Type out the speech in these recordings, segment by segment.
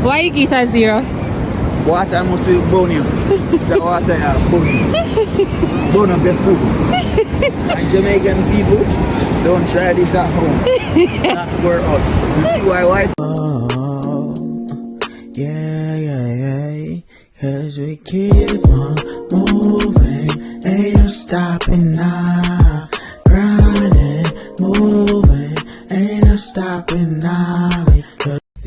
Why you get a 0? Water must be burn you. It's a water you burn you. Burn up your food. And Jamaican people, don't try this at home. It's not for us. You see why white? Oh, yeah. Cause we keep on moving. Ain't no stopping now. Grinding, moving. Ain't no stopping now.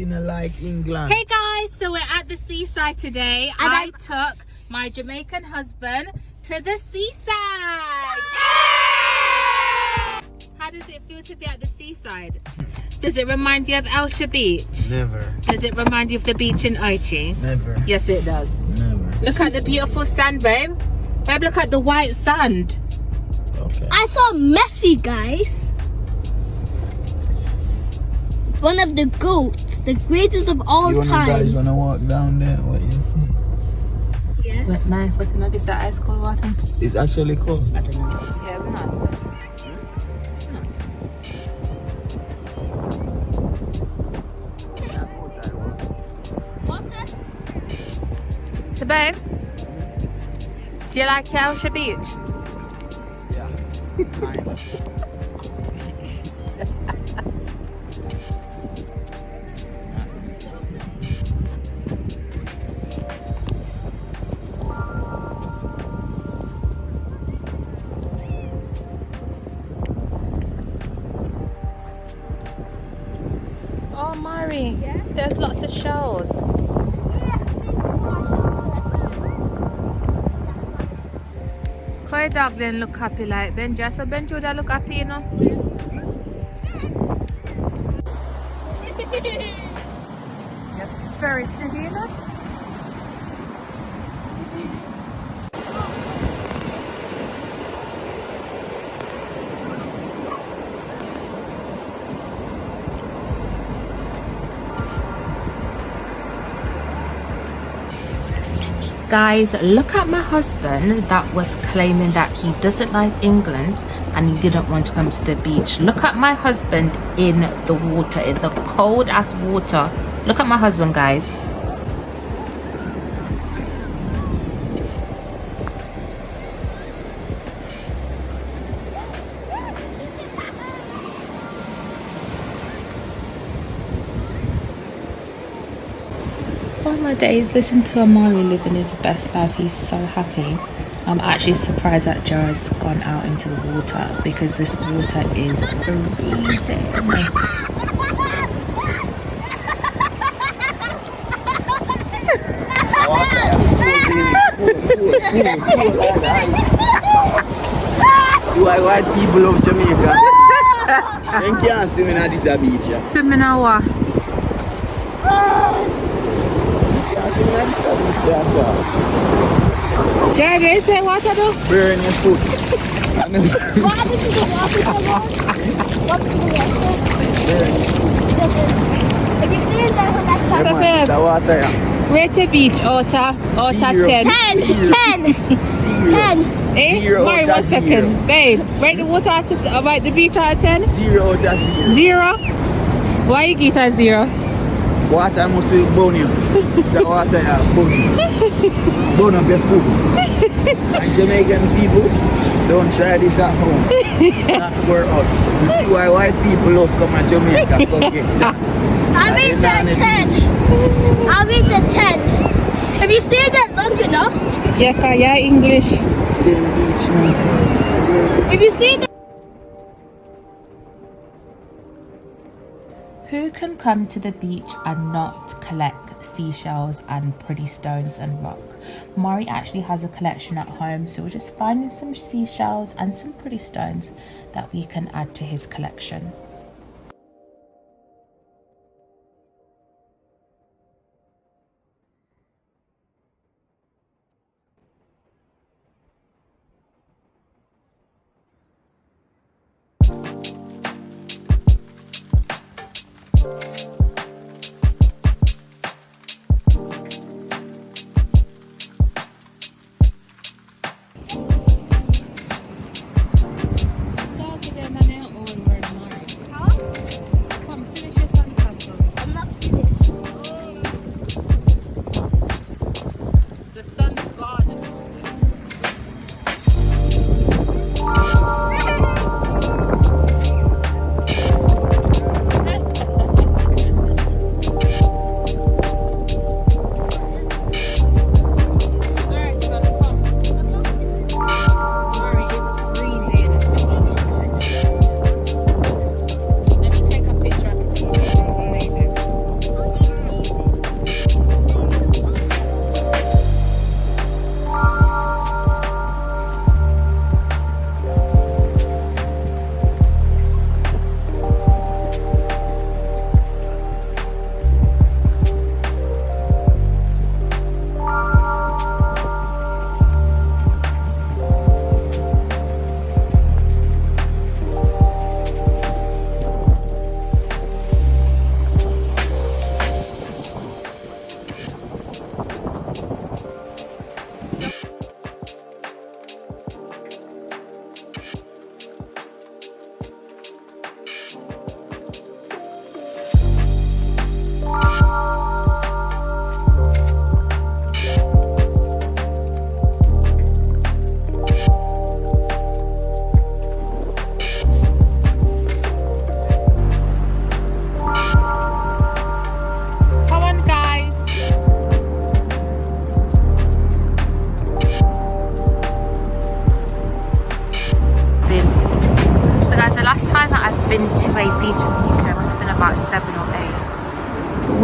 Like England. Hey guys, so we're at the seaside today. I took my Jamaican husband to the seaside. How does it feel to be at the seaside? Does it remind you of Elsha Beach? Never. Does it remind you of the beach in Ochi? Never. Yes, it does. Never. Look at the beautiful sand, babe. Babe, look at the white sand. Okay. I saw Messi, guys. One of the goats, the greatest of all time. You guys wanna walk down there? What do you think? Yes. Wet my foot in this that ice cold water. It's actually cold. I don't know. Yeah, we're not. Water? So babe, do you like Elsha Beach? Yeah. Oh Mari, there's lots of shows. Quite dog then look happy like Benja. So Benja would look happy, you know? It's very city, you know? Guys, look at my husband that was claiming that he doesn't like England and he didn't want to come to the beach. Look at my husband in the water, in the cold ass water. Look at my husband, guys. All my days, listen to Amari living his best life. He's so happy. I'm actually surprised that Joe has gone out into the water because this water is freezing. See why white people love Jamaica? They can't swim in this beach. Swimming in what? Jerry, is that what I do? Burn your foot. What happened to the water so long? What happened to the water? If you stay in there for that time. So babe, The water, yeah. rate the beach out of 10. 10. Eh? Zero Mari, out of 1 second. zero. Babe, rate the water out of, rate the beach out of 10? 0 out of 0. 0? Why you get a 0? Water must be burn you. It's a water you burn you. Burn up your food. And Jamaican people, don't try this at home. It's not for us. You see why white people love come to Jamaica. Come get that. I'll reach a 10. I'll reach a 10. If you stay there long enough. Yeah, English. Then beach, man. If you stay there. Who can come to the beach and not collect seashells and pretty stones and rock? Mari actually has a collection at home, so we're just finding some seashells and some pretty stones that we can add to his collection.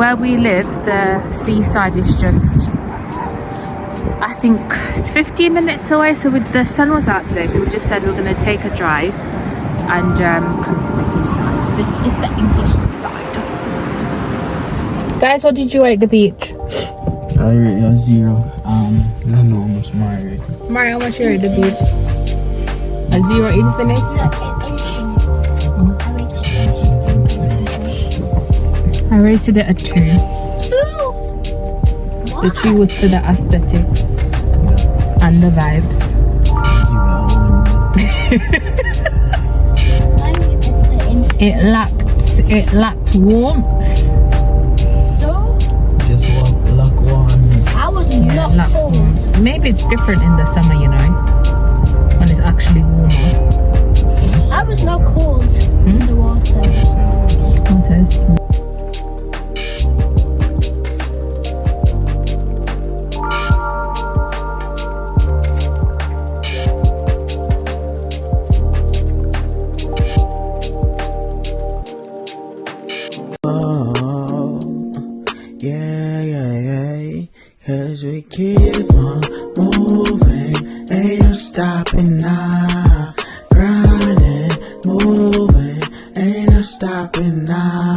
where we live, the seaside is just, I think it's 15 minutes away. So the sun was out today, so we just said we're going to take a drive and come to the seaside. So this is the English seaside. Guys, what did you rate the beach? I rate a 0. I don't know how much Mari rate. Mari, how much you rate the beach? A 0 infinite? I rated it a 2. The 2 was for the aesthetics and the vibes. It lacked warmth. So? Just lack warmth. I was not cold. Warmth. Maybe it's different in the summer, you know, when it's actually warmer. I was not cold in the water. Waters. Cause we keep on moving, ain't no stopping now. Grinding, moving, ain't no stopping now.